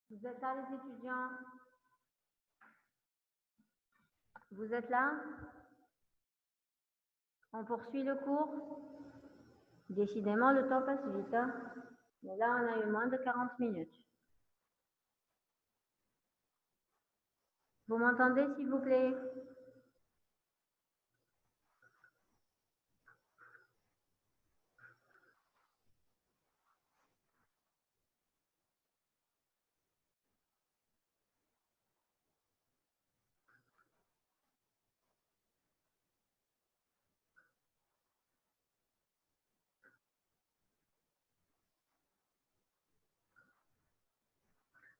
Vous êtes là, les étudiants? Vous êtes là? On poursuit le cours? Décidément, le temps passe vite, hein? Mais là, on a eu moins de 40 minutes. Vous m'entendez, s'il vous plaît?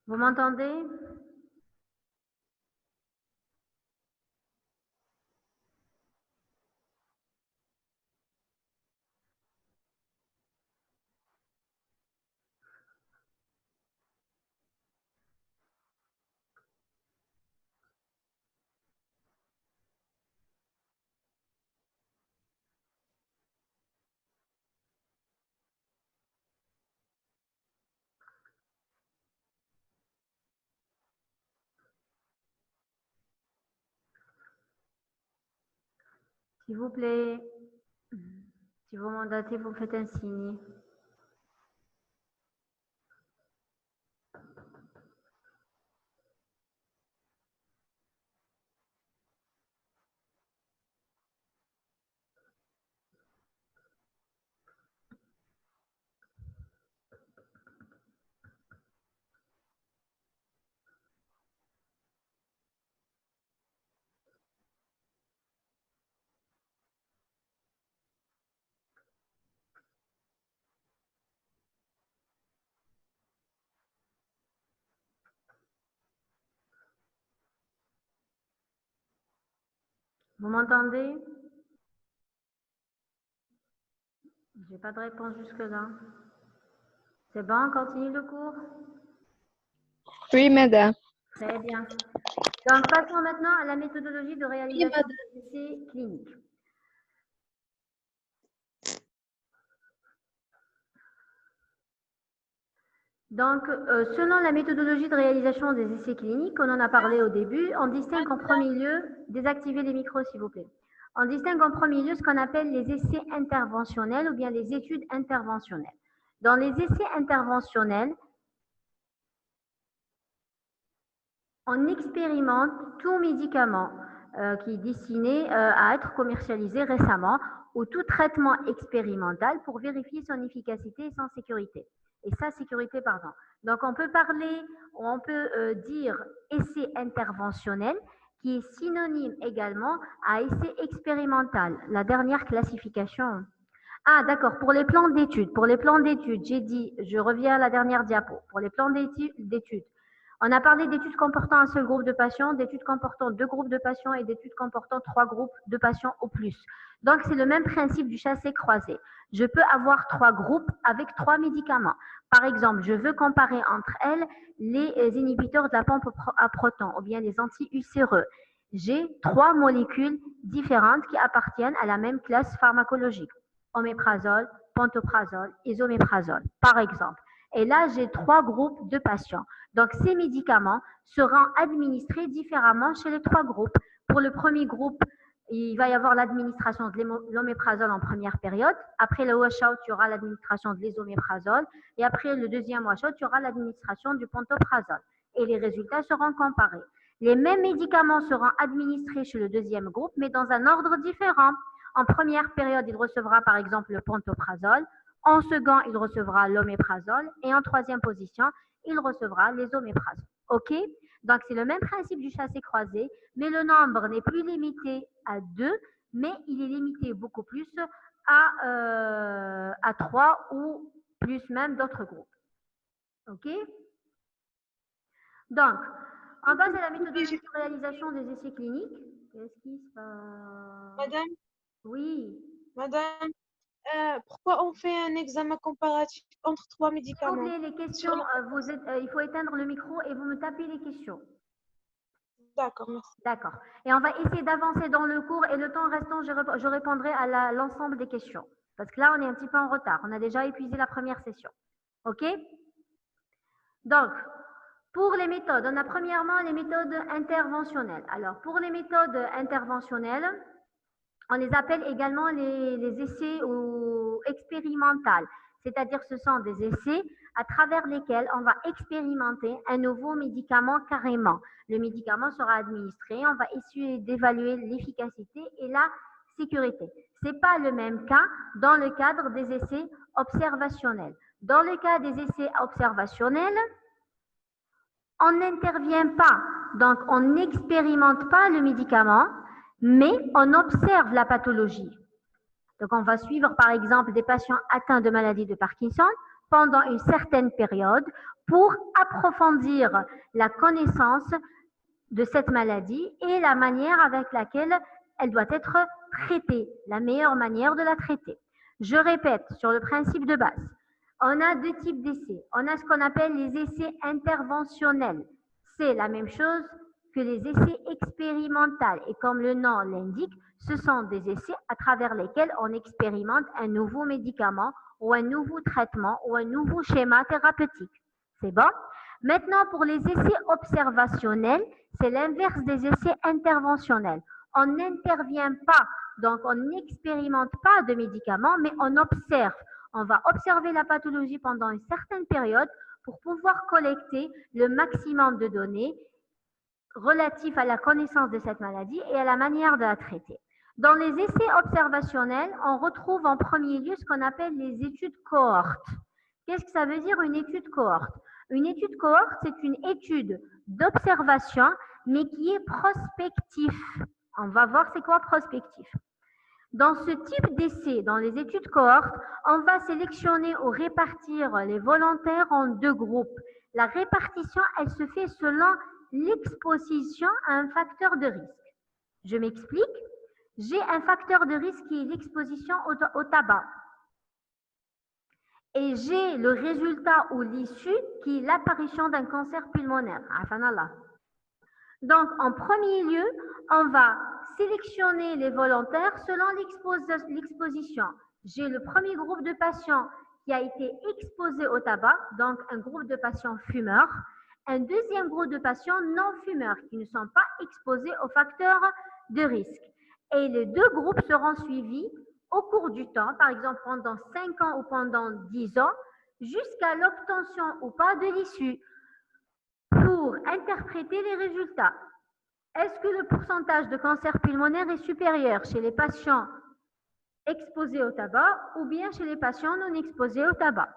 Vous m'entendez? S'il vous plaît. Si vous mandatez, vous faites un signe. Vous m'entendez? J'ai pas de réponse jusque-là. C'est bon, on continue le cours? Oui, madame. Très bien. Donc, passons maintenant à la méthodologie de réalisation des essais cliniques. Donc, selon la méthodologie de réalisation des essais cliniques, on en a parlé au début, on distingue en premier lieu, désactivez les micros s'il vous plaît, on distingue en premier lieu ce qu'on appelle les essais interventionnels ou bien les études interventionnelles. Dans les essais interventionnels, on expérimente tout médicament qui est destiné à être commercialisé récemment ou tout traitement expérimental pour vérifier son efficacité et son sécurité. Et sa sécurité, pardon. Donc, on peut parler, on peut dire essai interventionnel qui est synonyme également à essai expérimental, la dernière classification. Ah, d'accord, pour les plans d'études. Pour les plans d'études, j'ai dit, je reviens à la dernière diapo. Pour les plans d'études, on a parlé d'études comportant un seul groupe de patients, d'études comportant deux groupes de patients et d'études comportant trois groupes de patients au plus. Donc, c'est le même principe du chassé-croisé. Je peux avoir trois groupes avec trois médicaments. Par exemple, je veux comparer entre elles les inhibiteurs de la pompe à protons ou bien les anti-UCRE. J'ai trois molécules différentes qui appartiennent à la même classe pharmacologique. Oméprazole, pantoprazole, isoméprazole, par exemple. Et là, j'ai trois groupes de patients. Donc, ces médicaments seront administrés différemment chez les trois groupes. Pour le premier groupe, il va y avoir l'administration de l'oméprazole en première période. Après le washout, il y aura l'administration de l'isoméprazole. Et après le deuxième washout, il y aura l'administration du pantoprazole. Et les résultats seront comparés. Les mêmes médicaments seront administrés chez le deuxième groupe, mais dans un ordre différent. En première période, il recevra par exemple le pantoprazole. En second, il recevra l'oméprazole. Et en troisième position, il recevra les oméprazoles. OK? Donc, c'est le même principe du chassé-croisé, mais le nombre n'est plus limité à 2, mais il est limité beaucoup plus à 3 ou plus même d'autres groupes. OK? Donc, on passe à la méthodologie de réalisation des essais cliniques. Qu'est-ce qui se passe? Madame, Oui. madame, pourquoi on fait un examen comparatif entre trois S'il vous médicaments? plaît, les questions, il faut éteindre le micro et vous me tapez les questions. D'accord, merci. D'accord. Et on va essayer d'avancer dans le cours et le temps restant, je répondrai à l'ensemble des questions. Parce que là, on est un petit peu en retard. On a déjà épuisé la première session. OK? Donc, Pour les méthodes, on a premièrement les méthodes interventionnelles. Alors, pour les méthodes interventionnelles, on les appelle également les essais ou expérimentales. C'est-à-dire ce sont des essais à travers lesquels on va expérimenter un nouveau médicament carrément. Le médicament sera administré, on va essayer d'évaluer l'efficacité et la sécurité. Ce n'est pas le même cas dans le cadre des essais observationnels. Dans le cas des essais observationnels, on n'intervient pas, donc on n'expérimente pas le médicament, mais on observe la pathologie. Donc on va suivre par exemple des patients atteints de maladie de Parkinson pendant une certaine période pour approfondir la connaissance de cette maladie et la manière avec laquelle elle doit être traitée, la meilleure manière de la traiter. Je répète sur le principe de base. On a deux types d'essais. On a ce qu'on appelle les essais interventionnels. C'est la même chose que les essais expérimentaux. Et comme le nom l'indique, ce sont des essais à travers lesquels on expérimente un nouveau médicament ou un nouveau traitement ou un nouveau schéma thérapeutique. C'est bon? Maintenant, pour les essais observationnels, c'est l'inverse des essais interventionnels. On n'intervient pas, donc on n'expérimente pas de médicaments, mais on observe. On va observer la pathologie pendant une certaine période pour pouvoir collecter le maximum de données relatifs à la connaissance de cette maladie et à la manière de la traiter. Dans les essais observationnels, on retrouve en premier lieu ce qu'on appelle les études cohortes. Qu'est-ce que ça veut dire une étude cohorte? Une étude cohorte, c'est une étude d'observation, mais qui est prospectif. On va voir c'est quoi prospectif. Dans ce type d'essai, dans les études cohortes, on va sélectionner ou répartir les volontaires en deux groupes. La répartition, elle se fait selon l'exposition à un facteur de risque. Je m'explique. J'ai un facteur de risque qui est l'exposition au tabac. Et j'ai le résultat ou l'issue qui est l'apparition d'un cancer pulmonaire. Donc, en premier lieu, on va sélectionner les volontaires selon l'exposition. J'ai le premier groupe de patients qui a été exposé au tabac, donc un groupe de patients fumeurs. Un deuxième groupe de patients non fumeurs qui ne sont pas exposés aux facteurs de risque. Et les deux groupes seront suivis au cours du temps, par exemple pendant 5 ans ou pendant 10 ans, jusqu'à l'obtention ou pas de l'issue pour interpréter les résultats. Est-ce que le pourcentage de cancer pulmonaire est supérieur chez les patients exposés au tabac ou bien chez les patients non exposés au tabac?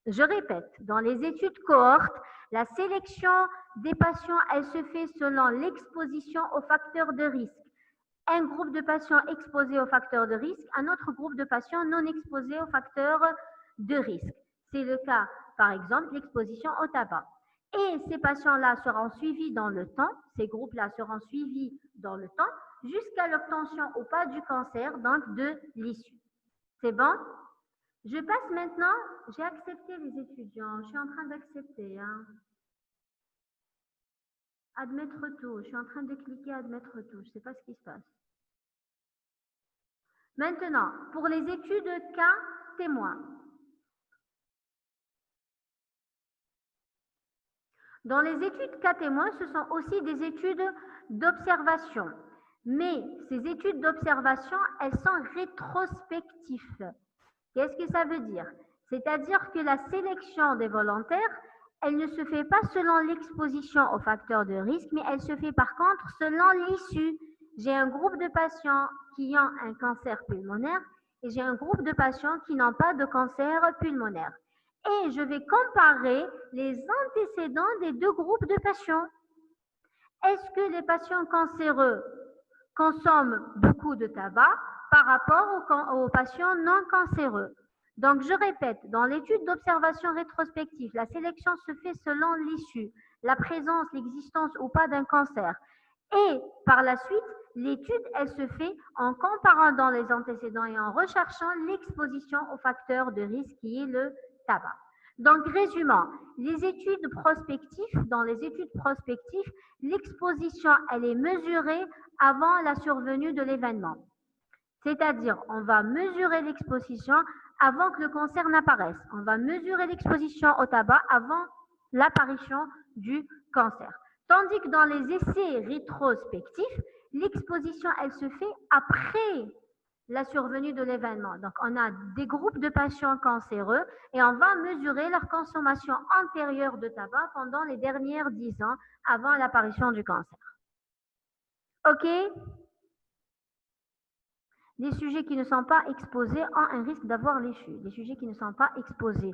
Je répète, dans les études cohortes, la sélection des patients, elle se fait selon l'exposition aux facteurs de risque. Un groupe de patients exposés aux facteurs de risque, un autre groupe de patients non exposés aux facteurs de risque. C'est le cas, par exemple, l'exposition au tabac. Et ces patients-là seront suivis dans le temps, ces groupes-là seront suivis dans le temps, jusqu'à l'obtention ou pas du cancer, donc de l'issue. C'est bon? Je passe maintenant, j'ai accepté les étudiants, je suis en train d'accepter. Admettre tout, je suis en train de cliquer admettre tout, je ne sais pas ce qui se passe. Maintenant, pour les études cas témoins. Dans les études cas témoins, ce sont aussi des études d'observation. Mais ces études d'observation, elles sont rétrospectives. Qu'est-ce que ça veut dire? C'est-à-dire que la sélection des volontaires, elle ne se fait pas selon l'exposition aux facteurs de risque, mais elle se fait par contre selon l'issue. J'ai un groupe de patients qui ont un cancer pulmonaire et j'ai un groupe de patients qui n'ont pas de cancer pulmonaire. Et je vais comparer les antécédents des deux groupes de patients. Est-ce que les patients cancéreux consomment beaucoup de tabac par rapport aux patients non cancéreux? Donc, je répète, dans l'étude d'observation rétrospective, la sélection se fait selon l'issue, la présence, l'existence ou pas d'un cancer. Et par la suite, l'étude, elle se fait en comparant dans les antécédents et en recherchant l'exposition au facteur de risque qui est le tabac. Donc, résumons, les études prospectives, dans les études prospectives, l'exposition, elle est mesurée avant la survenue de l'événement. C'est-à-dire, on va mesurer l'exposition avant que le cancer n'apparaisse. On va mesurer l'exposition au tabac avant l'apparition du cancer. Tandis que dans les essais rétrospectifs, l'exposition, elle se fait après la survenue de l'événement. Donc, on a des groupes de patients cancéreux et on va mesurer leur consommation antérieure de tabac pendant les dernières 10 ans avant l'apparition du cancer. OK? Les sujets qui ne sont pas exposés ont un risque d'avoir l'échu. Les sujets qui ne sont pas exposés,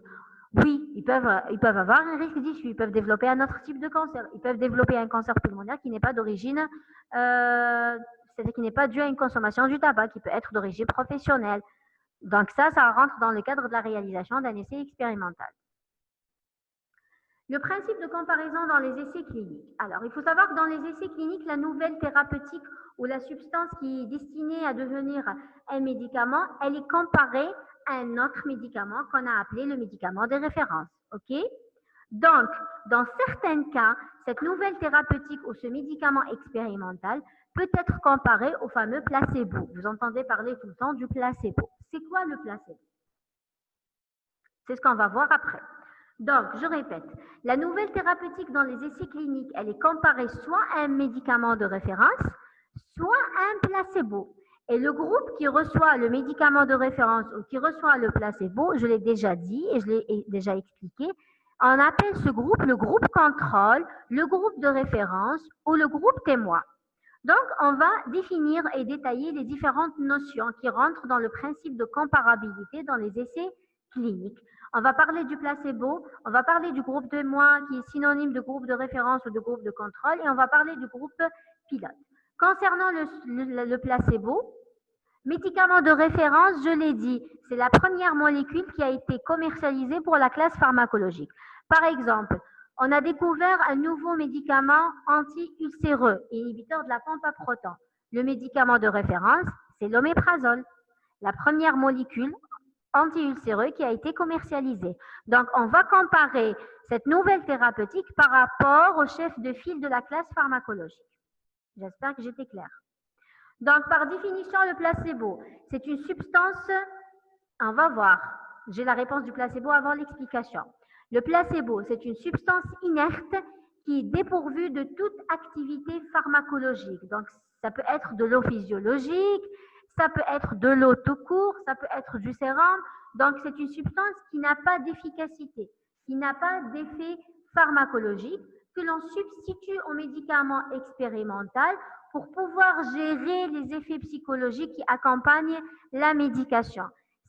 oui, ils peuvent avoir un risque d'issue. Ils peuvent développer un autre type de cancer. Ils peuvent développer un cancer pulmonaire qui n'est pas d'origine, c'est-à-dire qui n'est pas dû à une consommation du tabac, qui peut être d'origine professionnelle. Donc ça rentre dans le cadre de la réalisation d'un essai expérimental. Le principe de comparaison dans les essais cliniques. Alors, il faut savoir que dans les essais cliniques, la nouvelle thérapeutique ou la substance qui est destinée à devenir un médicament, elle est comparée à un autre médicament qu'on a appelé le médicament de référence. OK? Donc, dans certains cas, cette nouvelle thérapeutique ou ce médicament expérimental peut être comparé au fameux placebo. Vous entendez parler tout le temps du placebo. C'est quoi le placebo? C'est ce qu'on va voir après. Donc, je répète, la nouvelle thérapeutique dans les essais cliniques, elle est comparée soit à un médicament de référence, soit à un placebo. Et le groupe qui reçoit le médicament de référence ou qui reçoit le placebo, je l'ai déjà dit et je l'ai déjà expliqué, on appelle ce groupe le groupe contrôle, le groupe de référence ou le groupe témoin. Donc, on va définir et détailler les différentes notions qui rentrent dans le principe de comparabilité dans les essais cliniques. On va parler du placebo, on va parler du groupe témoin qui est synonyme de groupe de référence ou de groupe de contrôle et on va parler du groupe pilote. Concernant le placebo, médicament de référence, je l'ai dit, c'est la première molécule qui a été commercialisée pour la classe pharmacologique. Par exemple, on a découvert un nouveau médicament anti-ulcéreux, inhibiteur de la pompe à protons. Le médicament de référence, c'est l'oméprazole, la première molécule anti-ulcéreux qui a été commercialisé. Donc, on va comparer cette nouvelle thérapeutique par rapport au chef de file de la classe pharmacologique. J'espère que j'étais claire. Donc, par définition, le placebo, c'est une substance, on va voir, j'ai la réponse du placebo avant l'explication. Le placebo, c'est une substance inerte qui est dépourvue de toute activité pharmacologique. Donc, ça peut être de l'eau physiologique, ça peut être de l'eau tout court, ça peut être du sérum. Donc, c'est une substance qui n'a pas d'efficacité, qui n'a pas d'effet pharmacologique, que l'on substitue au médicament expérimental pour pouvoir gérer les effets psychologiques qui accompagnent la médication.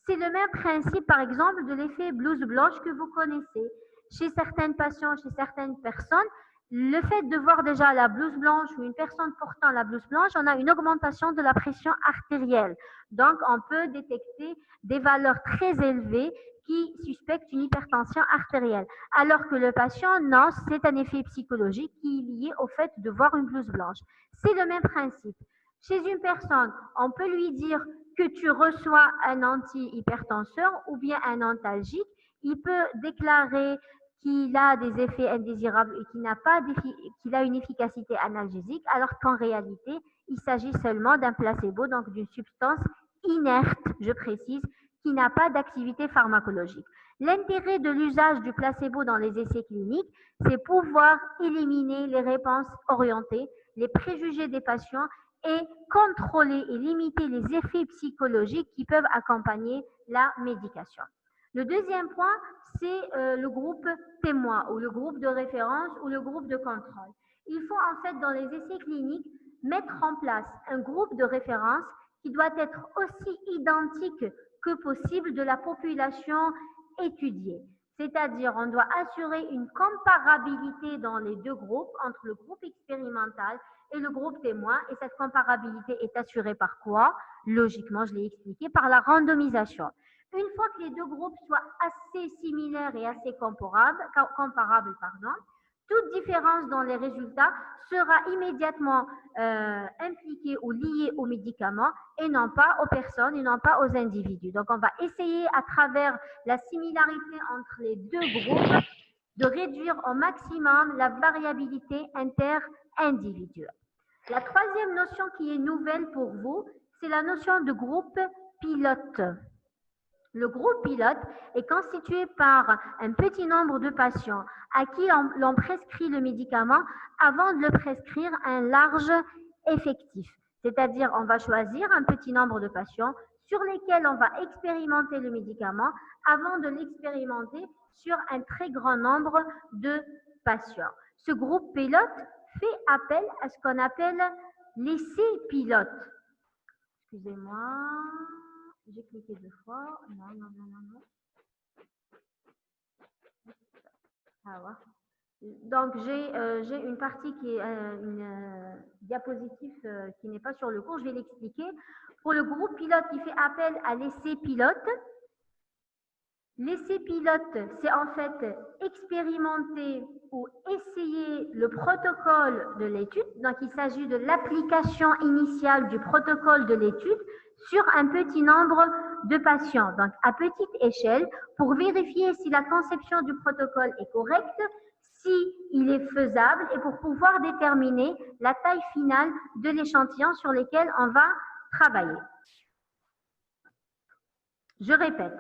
C'est le même principe, par exemple, de l'effet blouse blanche que vous connaissez. Chez certains patients, chez certaines personnes, le fait de voir déjà la blouse blanche ou une personne portant la blouse blanche, on a une augmentation de la pression artérielle. Donc, on peut détecter des valeurs très élevées qui suspectent une hypertension artérielle. Alors que le patient, non, c'est un effet psychologique qui est lié au fait de voir une blouse blanche. C'est le même principe. Chez une personne, on peut lui dire que tu reçois un antihypertenseur ou bien un antalgique. Il peut déclarer qu'il a des effets indésirables et qu'il a une efficacité analgésique, alors qu'en réalité, il s'agit seulement d'un placebo, donc d'une substance inerte, je précise, qui n'a pas d'activité pharmacologique. L'intérêt de l'usage du placebo dans les essais cliniques, c'est pouvoir éliminer les réponses orientées, les préjugés des patients et contrôler et limiter les effets psychologiques qui peuvent accompagner la médication. Le deuxième point, c'est le groupe témoin ou le groupe de référence ou le groupe de contrôle. Il faut en fait dans les essais cliniques mettre en place un groupe de référence qui doit être aussi identique que possible de la population étudiée. C'est-à-dire, on doit assurer une comparabilité dans les deux groupes, entre le groupe expérimental et le groupe témoin. Et cette comparabilité est assurée par quoi? Logiquement, je l'ai expliqué, par la randomisation. Une fois que les deux groupes soient assez similaires et assez comparables, toute différence dans les résultats sera immédiatement impliquée ou liée aux médicaments et non pas aux personnes et non pas aux individus. Donc, on va essayer à travers la similarité entre les deux groupes de réduire au maximum la variabilité inter-individuelle. La troisième notion qui est nouvelle pour vous, c'est la notion de groupe pilote. Le groupe pilote est constitué par un petit nombre de patients à qui l'on prescrit le médicament avant de le prescrire un large effectif. C'est-à-dire, on va choisir un petit nombre de patients sur lesquels on va expérimenter le médicament avant de l'expérimenter sur un très grand nombre de patients. Ce groupe pilote fait appel à ce qu'on appelle l'essai pilote. Excusez-moi, j'ai cliqué 2 fois. Non. Ah, ouais. Donc, j'ai une partie qui est une diapositive qui n'est pas sur le cours. Je vais l'expliquer. Pour le groupe pilote qui fait appel à l'essai pilote, l'essai pilote, c'est en fait expérimenter ou essayer le protocole de l'étude. Donc, il s'agit de l'application initiale du protocole de l'étude sur un petit nombre de patients, donc à petite échelle, pour vérifier si la conception du protocole est correcte, si il est faisable et pour pouvoir déterminer la taille finale de l'échantillon sur lequel on va travailler. Je répète.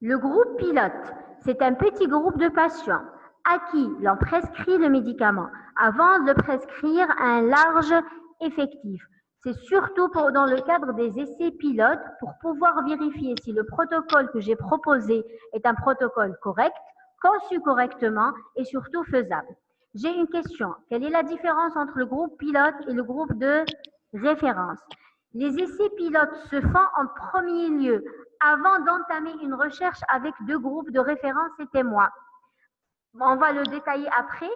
Le groupe pilote, c'est un petit groupe de patients à qui l'on prescrit le médicament avant de le prescrire à un large effectif. C'est surtout dans le cadre des essais pilotes pour pouvoir vérifier si le protocole que j'ai proposé est un protocole correct, conçu correctement et surtout faisable. J'ai une question. Quelle est la différence entre le groupe pilote et le groupe de référence? Les essais pilotes se font en premier lieu avant d'entamer une recherche avec 2 groupes de référence et témoins. On va le détailler après.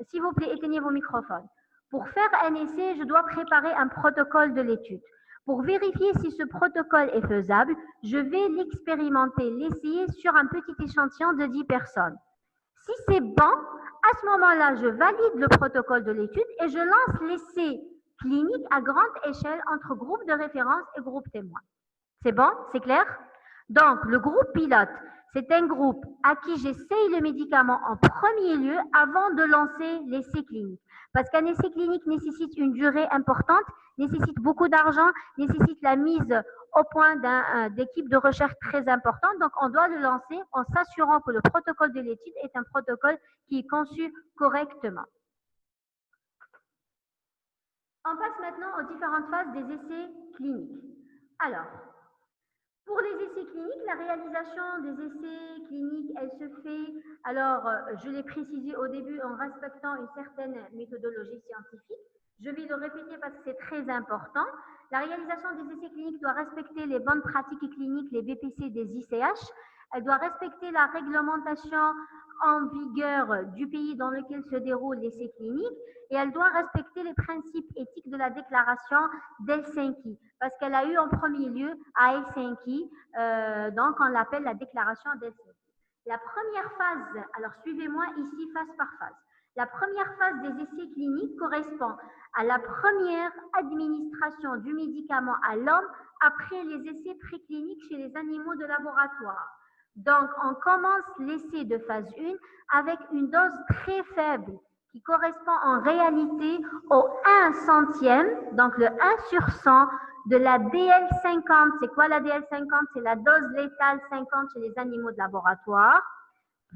S'il vous plaît, éteignez vos microphones. Pour faire un essai, je dois préparer un protocole de l'étude. Pour vérifier si ce protocole est faisable, je vais l'expérimenter, l'essayer sur un petit échantillon de 10 personnes. Si c'est bon, à ce moment-là, je valide le protocole de l'étude et je lance l'essai clinique à grande échelle entre groupe de référence et groupe témoin. C'est bon? C'est clair? Donc, le groupe pilote, c'est un groupe à qui j'essaye le médicament en premier lieu avant de lancer l'essai clinique. Parce qu'un essai clinique nécessite une durée importante, nécessite beaucoup d'argent, nécessite la mise au point d'équipe de recherche très importante. Donc, on doit le lancer en s'assurant que le protocole de l'étude est un protocole qui est conçu correctement. On passe maintenant aux différentes phases des essais cliniques. Alors, pour les essais cliniques, la réalisation des essais cliniques, elle se fait, alors je l'ai précisé au début, en respectant une certaine méthodologie scientifique. Je vais le répéter parce que c'est très important. La réalisation des essais cliniques doit respecter les bonnes pratiques cliniques, les BPC des ICH. Elle doit respecter la réglementation en vigueur du pays dans lequel se déroule l'essai clinique et elle doit respecter les principes éthiques de la déclaration d'Helsinki parce qu'elle a eu en premier lieu à Helsinki, donc on l'appelle la déclaration d'Helsinki. La première phase, alors suivez-moi ici phase par phase. La première phase des essais cliniques correspond à la première administration du médicament à l'homme après les essais précliniques chez les animaux de laboratoire. Donc, on commence l'essai de phase 1 avec une dose très faible qui correspond en réalité au 1 centième, donc le 1 sur 100 de la DL50. C'est quoi la DL50? C'est la dose létale 50 chez les animaux de laboratoire.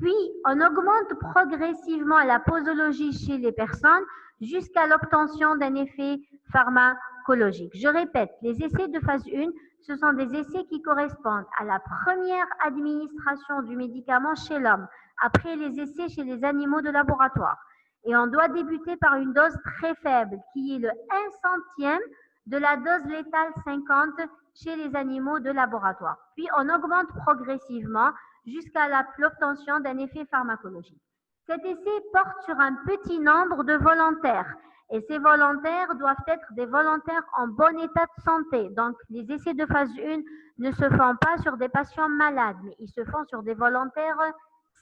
Puis, on augmente progressivement la posologie chez les personnes jusqu'à l'obtention d'un effet pharmacologique. Je répète, les essais de phase 1, ce sont des essais qui correspondent à la première administration du médicament chez l'homme, après les essais chez les animaux de laboratoire. Et on doit débuter par une dose très faible, qui est le 1 centième de la dose létale 50 chez les animaux de laboratoire. Puis, on augmente progressivement jusqu'à l'obtention d'un effet pharmacologique. Cet essai porte sur un petit nombre de volontaires et ces volontaires doivent être des volontaires en bon état de santé. Donc, les essais de phase 1 ne se font pas sur des patients malades, mais ils se font sur des volontaires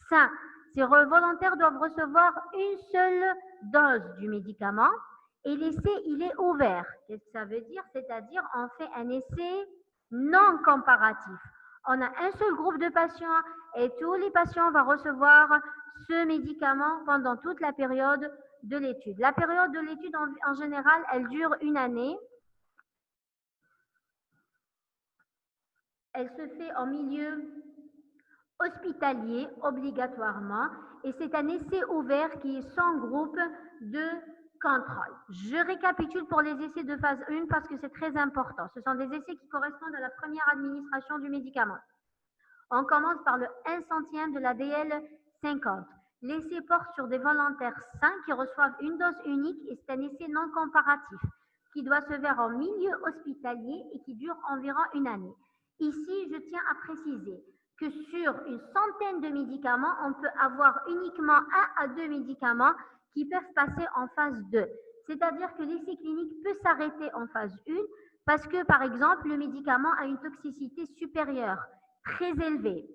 sains. Ces volontaires doivent recevoir une seule dose du médicament et l'essai, il est ouvert. Qu'est-ce que ça veut dire? C'est-à-dire, on fait un essai non comparatif. On a un seul groupe de patients et tous les patients vont recevoir ce médicament pendant toute la période de l'étude. La période de l'étude, en général, elle dure 1 année. elle se fait en milieu hospitalier obligatoirement et c'est un essai ouvert qui est sans groupe de contrôle. Je récapitule pour les essais de phase 1 parce que c'est très important. Ce sont des essais qui correspondent à la première administration du médicament. On commence par le 1 centième de la DL50. L'essai porte sur des volontaires sains qui reçoivent une dose unique et c'est un essai non comparatif qui doit se faire en milieu hospitalier et qui dure environ une année. Ici, je tiens à préciser que sur une centaine de médicaments, on peut avoir uniquement 1 à 2 médicaments qui peuvent passer en phase 2. C'est-à-dire que l'essai clinique peut s'arrêter en phase 1 parce que, par exemple, le médicament a une toxicité supérieure, très élevée.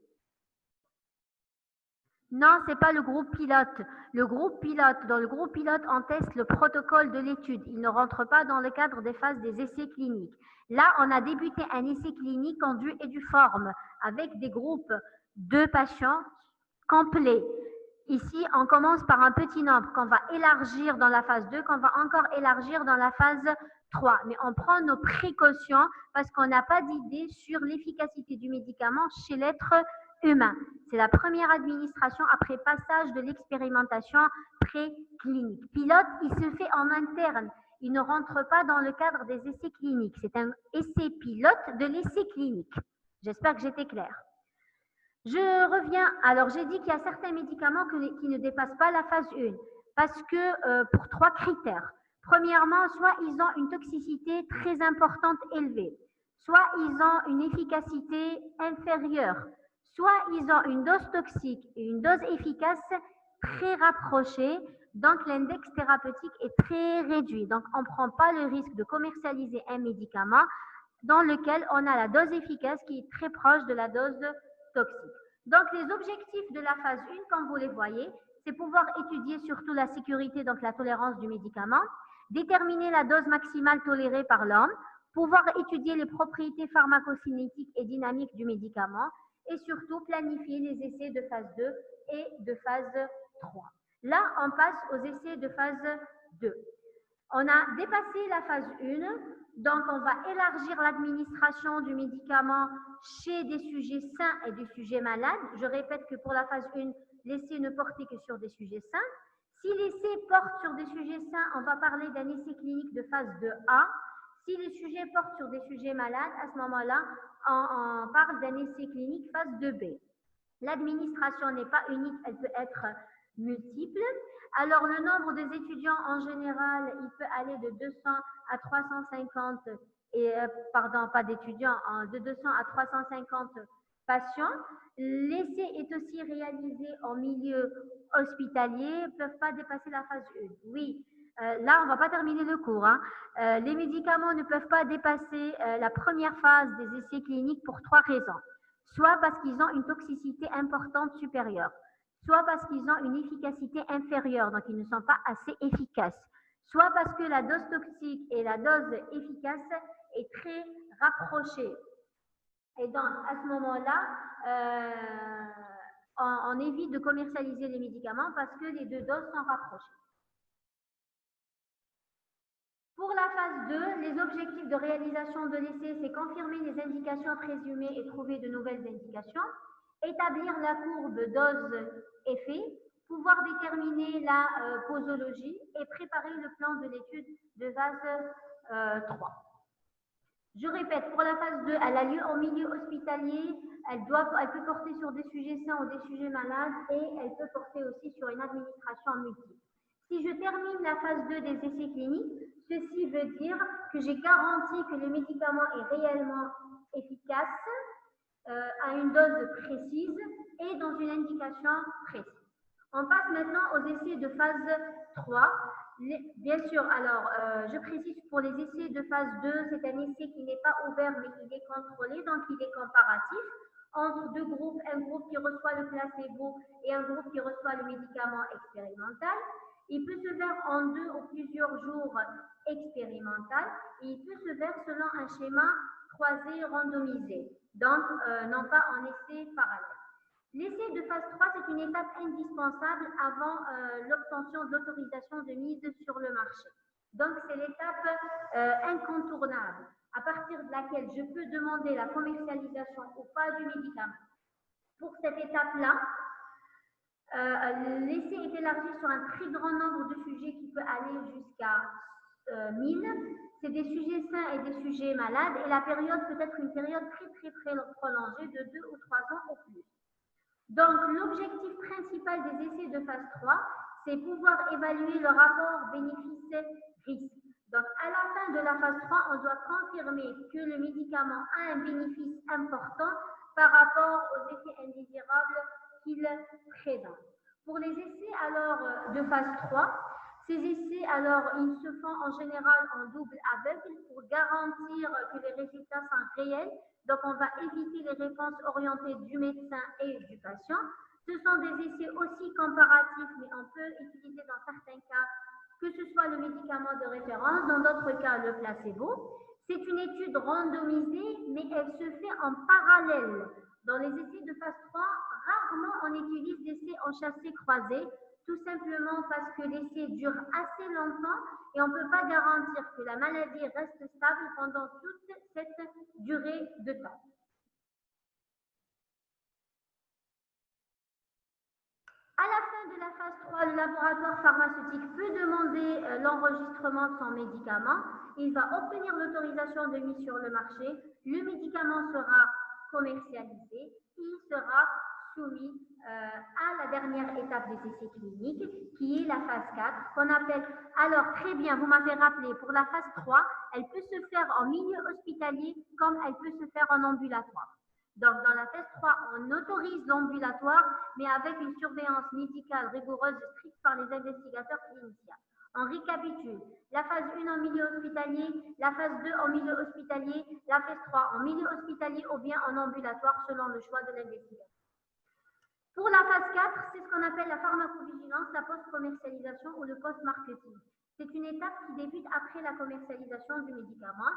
Non, ce n'est pas le groupe pilote. Dans le groupe pilote, on teste le protocole de l'étude. Il ne rentre pas dans le cadre des phases des essais cliniques. Là, on a débuté un essai clinique en due et due forme avec des groupes de patients complets. Ici, on commence par un petit nombre qu'on va élargir dans la phase 2, qu'on va encore élargir dans la phase 3. Mais on prend nos précautions parce qu'on n'a pas d'idée sur l'efficacité du médicament chez l'être humain. C'est la première administration après passage de l'expérimentation préclinique. Pilote, il se fait en interne. Il ne rentre pas dans le cadre des essais cliniques. C'est un essai pilote de l'essai clinique. J'espère que j'étais claire. Je reviens. Alors, j'ai dit qu'il y a certains médicaments qui ne dépassent pas la phase 1 parce que pour 3 critères. Premièrement, soit ils ont une toxicité très importante élevée, soit ils ont une efficacité inférieure, soit ils ont une dose toxique et une dose efficace très rapprochée, donc l'index thérapeutique est très réduit. Donc, on ne prend pas le risque de commercialiser un médicament dans lequel on a la dose efficace qui est très proche de la dose toxique. Donc, les objectifs de la phase 1, comme vous les voyez, c'est pouvoir étudier surtout la sécurité, donc la tolérance du médicament, déterminer la dose maximale tolérée par l'homme, pouvoir étudier les propriétés pharmacocinétiques et dynamiques du médicament et surtout planifier les essais de phase 2 et de phase 3. Là, on passe aux essais de phase 2. On a dépassé la phase 1, donc on va élargir l'administration du médicament chez des sujets sains et des sujets malades. Je répète que pour la phase 1, l'essai ne portait que sur des sujets sains. Si l'essai porte sur des sujets sains, on va parler d'un essai clinique de phase 2A. Si les sujets portent sur des sujets malades, à ce moment-là, on parle d'un essai clinique phase 2B. L'administration n'est pas unique, elle peut être multiple. Alors, le nombre des étudiants en général, il peut aller de 200 à 350, pas d'étudiants, de 200 à 350 patients. L'essai est aussi réalisé en milieu hospitalier, ne peuvent pas dépasser la phase 1. Oui, là, on ne va pas terminer le cours. Les médicaments ne peuvent pas dépasser la première phase des essais cliniques pour 3 raisons. Soit parce qu'ils ont une toxicité importante supérieure, soit parce qu'ils ont une efficacité inférieure, donc ils ne sont pas assez efficaces, soit parce que la dose toxique et la dose efficace est très rapprochée. Et donc, à ce moment-là, on évite de commercialiser les médicaments parce que les deux doses sont rapprochées. Pour la phase 2, les objectifs de réalisation de l'essai, c'est confirmer les indications présumées et trouver de nouvelles indications, établir la courbe dose-effet, pouvoir déterminer la posologie et préparer le plan de l'étude de phase 3. Je répète, pour la phase 2, elle a lieu en milieu hospitalier, elle peut porter sur des sujets sains ou des sujets malades et elle peut porter aussi sur une administration multiple. Si je termine la phase 2 des essais cliniques, ceci veut dire que j'ai garanti que le médicament est réellement efficace à une dose précise et dans une indication précise. On passe maintenant aux essais de phase 3. Bien sûr, alors je précise pour les essais de phase 2, c'est un essai qui n'est pas ouvert mais il est contrôlé, donc il est comparatif entre deux groupes, un groupe qui reçoit le placebo et un groupe qui reçoit le médicament expérimental. Il peut se faire en 2 ou plusieurs jours expérimental et il peut se faire selon un schéma croisé randomisé, donc non pas en essai parallèle. L'essai de phase 3, c'est une étape indispensable avant l'obtention de l'autorisation de mise sur le marché. Donc, c'est l'étape incontournable, à partir de laquelle je peux demander la commercialisation ou pas du médicament. Pour cette étape-là, l'essai est élargi sur un très grand nombre de sujets qui peut aller jusqu'à 1000. C'est des sujets sains et des sujets malades, et la période peut être une période très prolongée de 2 ou 3 ans au plus. Donc, l'objectif principal des essais de phase 3, c'est pouvoir évaluer le rapport bénéfice-risque. Donc, à la fin de la phase 3, on doit confirmer que le médicament a un bénéfice important par rapport aux effets indésirables qu'il présente. Pour les essais alors de phase 3, ces essais alors ils se font en général en double aveugle pour garantir que les résultats sont réels. Donc on va éviter les réponses orientées du médecin et du patient. Ce sont des essais aussi comparatifs, mais on peut utiliser dans certains cas que ce soit le médicament de référence, dans d'autres cas le placebo. C'est une étude randomisée, mais elle se fait en parallèle. Dans les essais de phase 3, rarement on utilise l'essai en chassé croisé, tout simplement parce que l'essai dure assez longtemps et on ne peut pas garantir que la maladie reste stable pendant toute cette durée de temps. À la fin de la phase 3, le laboratoire pharmaceutique peut demander l'enregistrement de son médicament. Il va obtenir l'autorisation de mise sur le marché. Le médicament sera commercialisé. Il sera soumis à la dernière étape des essais cliniques, qui est la phase 4, qu'on appelle... Alors, très bien, vous m'avez rappelé, pour la phase 3, elle peut se faire en milieu hospitalier comme elle peut se faire en ambulatoire. Donc, dans la phase 3, on autorise l'ambulatoire, mais avec une surveillance médicale rigoureuse stricte par les investigateurs cliniciens. On récapitule. La phase 1 en milieu hospitalier, la phase 2 en milieu hospitalier, la phase 3 en milieu hospitalier ou bien en ambulatoire selon le choix de l'investigateur. Pour la phase 4, c'est ce qu'on appelle la pharmacovigilance, la post-commercialisation ou le post-marketing. C'est une étape qui débute après la commercialisation du médicament.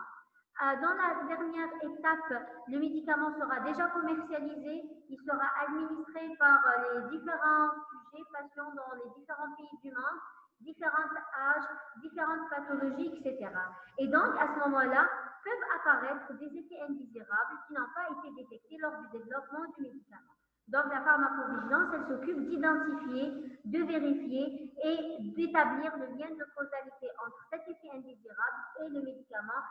Dans la dernière étape, le médicament sera déjà commercialisé, il sera administré par les différents sujets, patients dans les différents pays du monde, différents âges, différentes pathologies, etc. Et donc, à ce moment-là, peuvent apparaître des effets indésirables qui n'ont pas été détectés lors du développement du médicament. Donc, la pharmacovigilance, elle s'occupe d'identifier, de vérifier et d'établir le lien de causalité entre cet effet indésirable et le médicament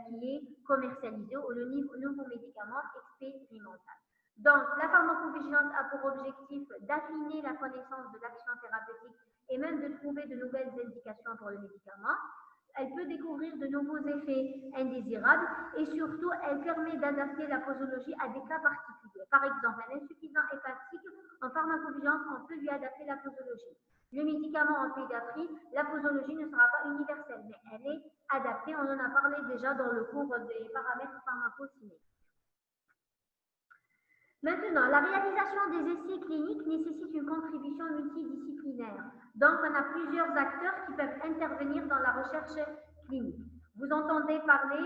qui est commercialisé ou le nouveau médicament expérimental. Donc, la pharmacovigilance a pour objectif d'affiner la connaissance de l'action thérapeutique et même de trouver de nouvelles indications pour le médicament. Elle peut découvrir de nouveaux effets indésirables et surtout, elle permet d'adapter la posologie à des cas particuliers. Par exemple, un insuffisant hépatique, en pharmacovigilance, on peut lui adapter la posologie. Le médicament en pédiatrie, la posologie ne sera pas universelle, mais elle est adaptée. On en a parlé déjà dans le cours des paramètres pharmacocinétiques. Maintenant, la réalisation des essais cliniques nécessite une contribution multidisciplinaire. Donc, on a plusieurs acteurs qui peuvent intervenir dans la recherche clinique. Vous entendez parler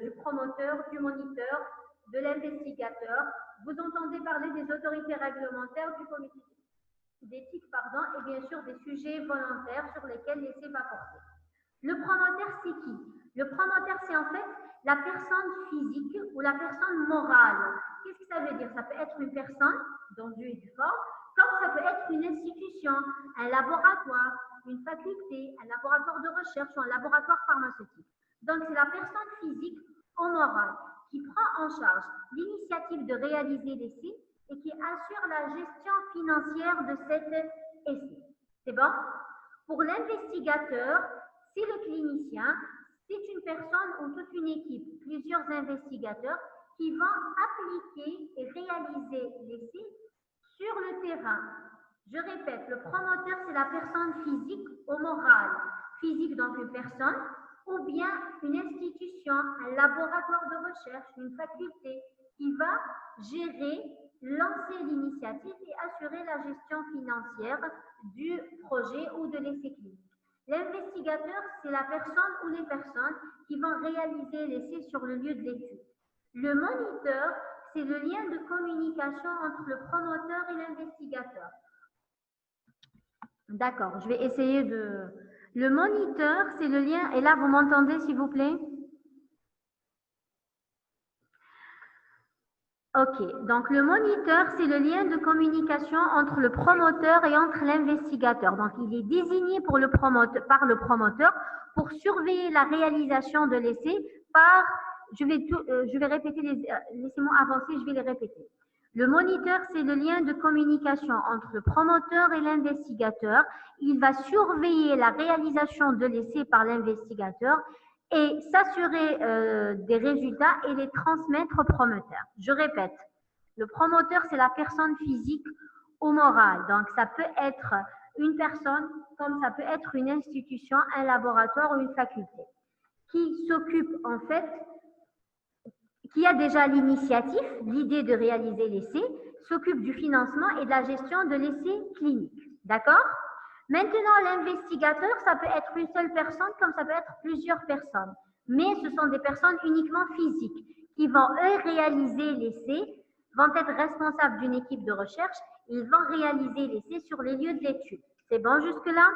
du promoteur, du moniteur, de l'investigateur. Vous entendez parler des autorités réglementaires, du comité d'éthique, et bien sûr des sujets volontaires sur lesquels l'essai va porter. Le promoteur, c'est qui? Le promoteur, c'est en fait la personne physique ou la personne morale. Qu'est-ce que ça veut dire? Ça peut être une personne, dont Dieu est du fort, comme ça peut être une institution, un laboratoire, une faculté, un laboratoire de recherche ou un laboratoire pharmaceutique. Donc, c'est la personne physique ou morale qui prend en charge l'initiative de réaliser l'essai et qui assure la gestion financière de cet essai. C'est bon? Pour l'investigateur, c'est le clinicien, c'est une personne ou toute une équipe, plusieurs investigateurs qui vont appliquer et réaliser l'essai sur le terrain. Je répète, le promoteur, c'est la personne physique ou morale. Physique, donc une personne, ou bien une institution, un laboratoire de recherche, une faculté qui va gérer, lancer l'initiative et assurer la gestion financière du projet ou de l'essai clinique. L'investigateur, c'est la personne ou les personnes qui vont réaliser l'essai sur le lieu de l'étude. Le moniteur, c'est le lien de communication entre le promoteur et l'investigateur. D'accord, je vais essayer Le moniteur, c'est le lien. Et là, vous m'entendez, s'il vous plaît? Ok, donc le moniteur, c'est le lien de communication entre le promoteur et entre l'investigateur. Donc, il est désigné par le promoteur pour surveiller la réalisation de l'essai par, je vais répéter, laissez-moi avancer, je vais les répéter. Le moniteur, c'est le lien de communication entre le promoteur et l'investigateur. Il va surveiller la réalisation de l'essai par l'investigateur et s'assurer des résultats et les transmettre au promoteur. Je répète, le promoteur, c'est la personne physique ou morale. Donc, ça peut être une personne, comme ça peut être une institution, un laboratoire ou une faculté, qui s'occupe en fait, qui a déjà l'initiative, l'idée de réaliser l'essai, s'occupe du financement et de la gestion de l'essai clinique. D'accord? Maintenant, l'investigateur, ça peut être une seule personne comme ça peut être plusieurs personnes. Mais ce sont des personnes uniquement physiques qui vont, eux, réaliser l'essai, vont être responsables d'une équipe de recherche. Ils vont réaliser l'essai sur les lieux de l'étude. C'est bon jusque-là?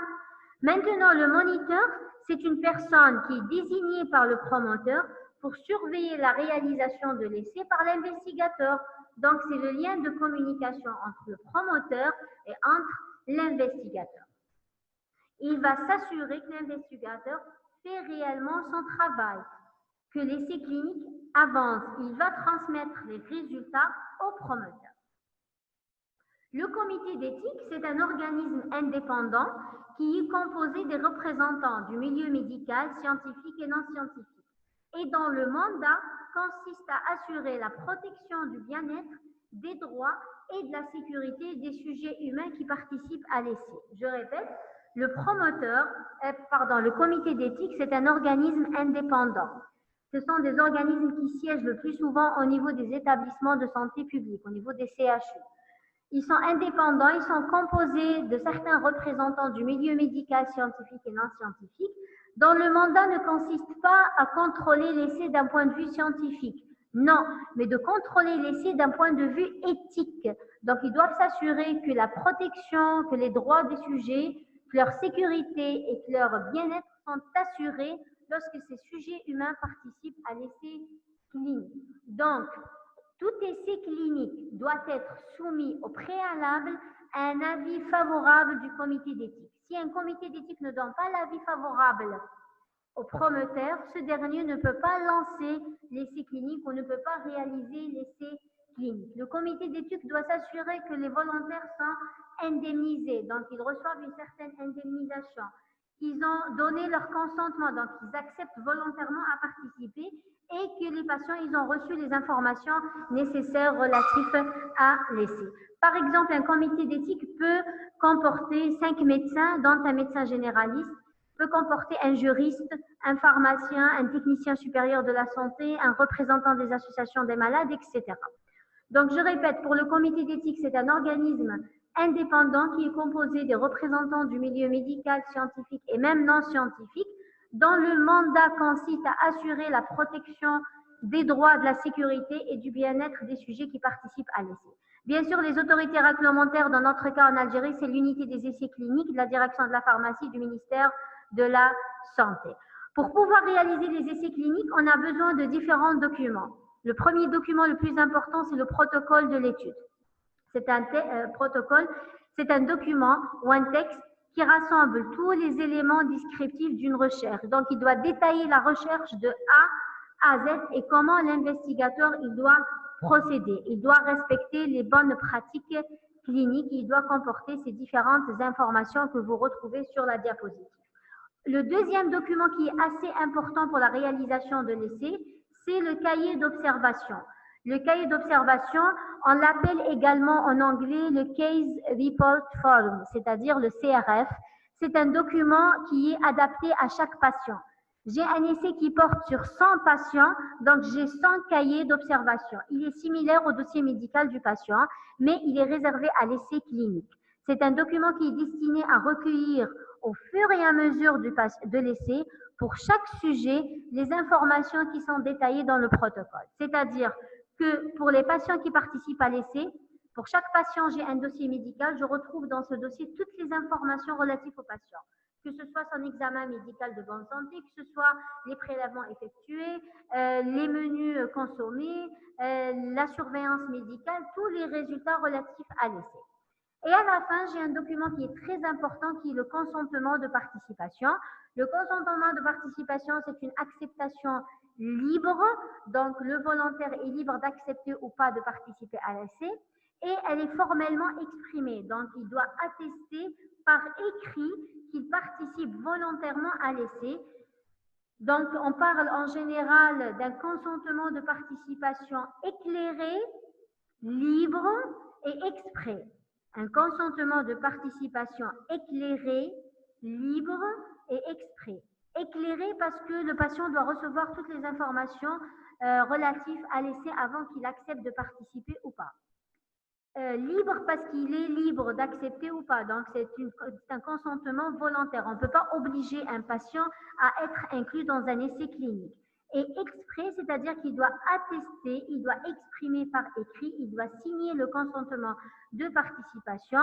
Maintenant, le moniteur, c'est une personne qui est désignée par le promoteur pour surveiller la réalisation de l'essai par l'investigateur. Donc, c'est le lien de communication entre le promoteur et entre l'investigateur. Il va s'assurer que l'investigateur fait réellement son travail, que l'essai clinique avance. Il va transmettre les résultats au promoteur. Le comité d'éthique, c'est un organisme indépendant qui est composé des représentants du milieu médical, scientifique et non scientifique, et dont le mandat consiste à assurer la protection du bien-être, des droits et de la sécurité des sujets humains qui participent à l'essai. Je répète, le comité d'éthique, c'est un organisme indépendant. Ce sont des organismes qui siègent le plus souvent au niveau des établissements de santé publique, au niveau des CHU. Ils sont indépendants, ils sont composés de certains représentants du milieu médical, scientifique et non scientifique, dont le mandat ne consiste pas à contrôler l'essai d'un point de vue scientifique, non, mais de contrôler l'essai d'un point de vue éthique. Donc, ils doivent s'assurer que la protection, que les droits des sujets, que leur sécurité et que leur bien-être sont assurés lorsque ces sujets humains participent à l'essai clinique. Donc, tout essai clinique doit être soumis au préalable à un avis favorable du comité d'éthique. Si un comité d'éthique ne donne pas l'avis favorable au promoteur, ce dernier ne peut pas lancer l'essai clinique ou ne peut pas réaliser l'essai clinique. Le comité d'éthique doit s'assurer que les volontaires sont indemnisés, donc ils reçoivent une certaine indemnisation, qu'ils ont donné leur consentement, donc ils acceptent volontairement à participer et que les patients ils ont reçu les informations nécessaires relatives à l'essai. Par exemple, un comité d'éthique peut comporter 5 médecins, dont un médecin généraliste, peut comporter un juriste, un pharmacien, un technicien supérieur de la santé, un représentant des associations des malades, etc. Donc, je répète, pour le comité d'éthique, c'est un organisme indépendant qui est composé des représentants du milieu médical, scientifique et même non scientifique, dont le mandat consiste à assurer la protection des droits, de la sécurité et du bien-être des sujets qui participent à l'essai. Bien sûr, les autorités réglementaires, dans notre cas en Algérie, c'est l'unité des essais cliniques de la direction de la pharmacie du ministère de la Santé. Pour pouvoir réaliser les essais cliniques, on a besoin de différents documents. Le premier document le plus important, c'est le protocole de l'étude. C'est un protocole, c'est un document ou un texte qui rassemble tous les éléments descriptifs d'une recherche. Donc, il doit détailler la recherche de A à Z et comment l'investigateur il doit procéder. Il doit respecter les bonnes pratiques cliniques. Il doit comporter ces différentes informations que vous retrouvez sur la diapositive. Le deuxième document qui est assez important pour la réalisation de l'essai, c'est le cahier d'observation. Le cahier d'observation, on l'appelle également en anglais le Case Report Form, c'est-à-dire le CRF. C'est un document qui est adapté à chaque patient. J'ai un essai qui porte sur 100 patients, donc j'ai 100 cahiers d'observation. Il est similaire au dossier médical du patient, mais il est réservé à l'essai clinique. C'est un document qui est destiné à recueillir au fur et à mesure de l'essai, pour chaque sujet, les informations qui sont détaillées dans le protocole. C'est-à-dire que pour les patients qui participent à l'essai, pour chaque patient, j'ai un dossier médical, je retrouve dans ce dossier toutes les informations relatives au patient. que ce soit son examen médical de bonne santé, que ce soit les prélèvements effectués, les menus consommés, la surveillance médicale, tous les résultats relatifs à l'essai. Et à la fin, j'ai un document qui est très important, qui est le consentement de participation. Le consentement de participation, c'est une acceptation libre, donc le volontaire est libre d'accepter ou pas de participer à l'essai, et elle est formellement exprimée, donc il doit attester par écrit qu'il participe volontairement à l'essai. Donc on parle en général d'un consentement de participation éclairé, libre et exprès. Un consentement de participation éclairé, libre et exprès. Éclairé parce que le patient doit recevoir toutes les informations relatives à l'essai avant qu'il accepte de participer ou pas. Libre parce qu'il est libre d'accepter ou pas. Donc, c'est un consentement volontaire. On ne peut pas obliger un patient à être inclus dans un essai clinique. Et exprès, c'est-à-dire qu'il doit attester, il doit exprimer par écrit, il doit signer le consentement de participation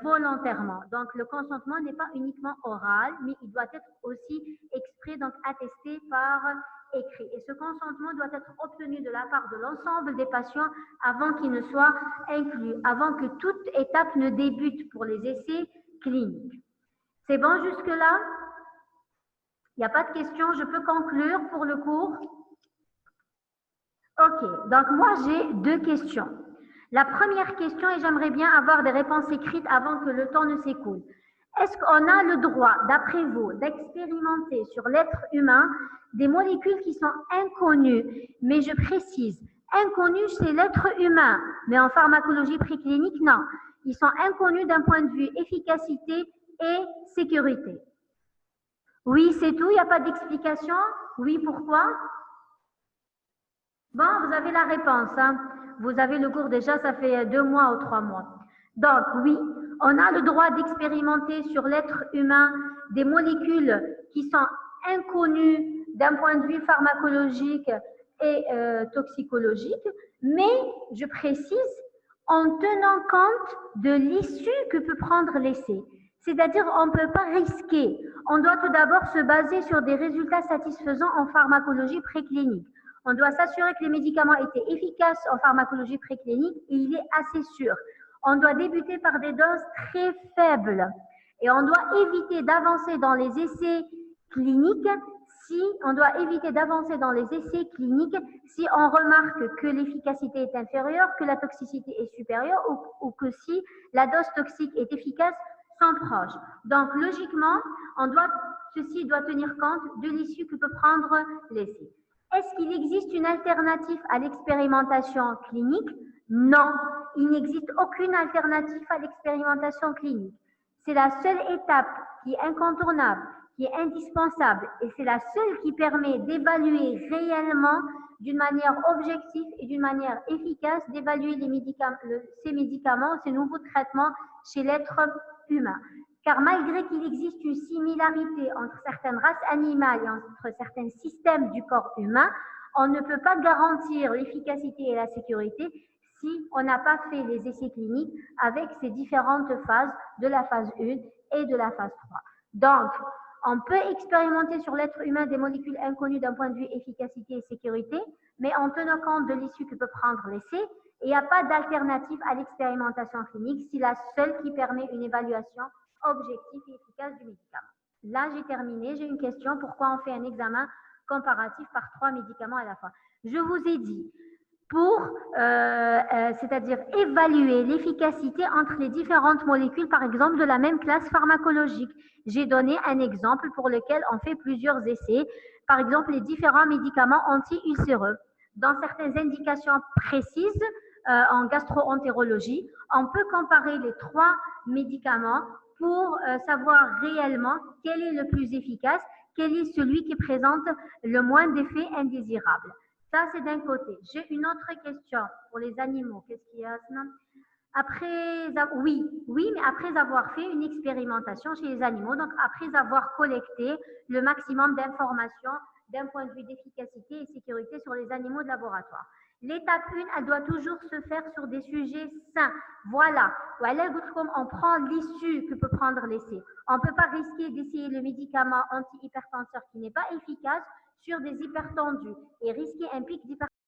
volontairement. Donc, le consentement n'est pas uniquement oral, mais il doit être aussi exprès, donc attesté par écrit. Et ce consentement doit être obtenu de la part de l'ensemble des patients avant qu'il ne soit inclus, avant que toute étape ne débute pour les essais cliniques. C'est bon jusque-là? Il n'y a pas de questions, je peux conclure pour le cours? Ok, donc moi j'ai 2 questions. La première question, et j'aimerais bien avoir des réponses écrites avant que le temps ne s'écoule. Est-ce qu'on a le droit, d'après vous, d'expérimenter sur l'être humain des molécules qui sont inconnues, mais je précise, inconnues chez l'être humain, mais en pharmacologie préclinique, non. Ils sont inconnus d'un point de vue efficacité et sécurité. Oui, c'est tout, il n'y a pas d'explication? Oui, pourquoi? Bon, vous avez la réponse. Hein? Vous avez le cours déjà, ça fait 2 mois ou 3 mois. Donc, oui, on a le droit d'expérimenter sur l'être humain des molécules qui sont inconnues d'un point de vue pharmacologique et toxicologique, mais, je précise, en tenant compte de l'issue que peut prendre l'essai. C'est-à-dire, on ne peut pas risquer. On doit tout d'abord se baser sur des résultats satisfaisants en pharmacologie préclinique. On doit s'assurer que les médicaments étaient efficaces en pharmacologie préclinique et il est assez sûr. On doit débuter par des doses très faibles et on doit éviter d'avancer dans les essais cliniques si on remarque que l'efficacité est inférieure, que la toxicité est supérieure ou que si la dose toxique est efficace sont proches. Donc logiquement, ceci doit tenir compte de l'issue que peut prendre l'essai. Est-ce qu'il existe une alternative à l'expérimentation clinique? Non, il n'existe aucune alternative à l'expérimentation clinique. C'est la seule étape qui est incontournable, qui est indispensable et c'est la seule qui permet d'évaluer réellement d'une manière objective et d'une manière efficace, d'évaluer ces médicaments, ces nouveaux traitements chez l'être humain. Car malgré qu'il existe une similarité entre certaines races animales et entre certains systèmes du corps humain, on ne peut pas garantir l'efficacité et la sécurité si on n'a pas fait les essais cliniques avec ces différentes phases de la phase 1 et de la phase 3. Donc, on peut expérimenter sur l'être humain des molécules inconnues d'un point de vue efficacité et sécurité, mais en tenant compte de l'issue que peut prendre l'essai, et il n'y a pas d'alternative à l'expérimentation clinique, c'est la seule qui permet une évaluation objectif et efficace du médicament. Là, j'ai terminé. J'ai une question. Pourquoi on fait un examen comparatif par 3 médicaments à la fois? Je vous ai dit, c'est-à-dire évaluer l'efficacité entre les différentes molécules, par exemple, de la même classe pharmacologique. J'ai donné un exemple pour lequel on fait plusieurs essais. Par exemple, les différents médicaments anti-ulcéreux. Dans certaines indications précises, en gastro-entérologie, on peut comparer les 3 médicaments pour savoir réellement quel est le plus efficace, quel est celui qui présente le moins d'effets indésirables. Ça, c'est d'un côté. J'ai une autre question pour les animaux. Qu'est-ce qu'il y a, Asma? Oui, mais après avoir fait une expérimentation chez les animaux, donc après avoir collecté le maximum d'informations d'un point de vue d'efficacité et sécurité sur les animaux de laboratoire. L'étape 1, elle doit toujours se faire sur des sujets sains. Voilà. On prend l'issue que peut prendre l'essai. On ne peut pas risquer d'essayer le médicament antihypertenseur qui n'est pas efficace sur des hypertendus et risquer un pic d'hypertension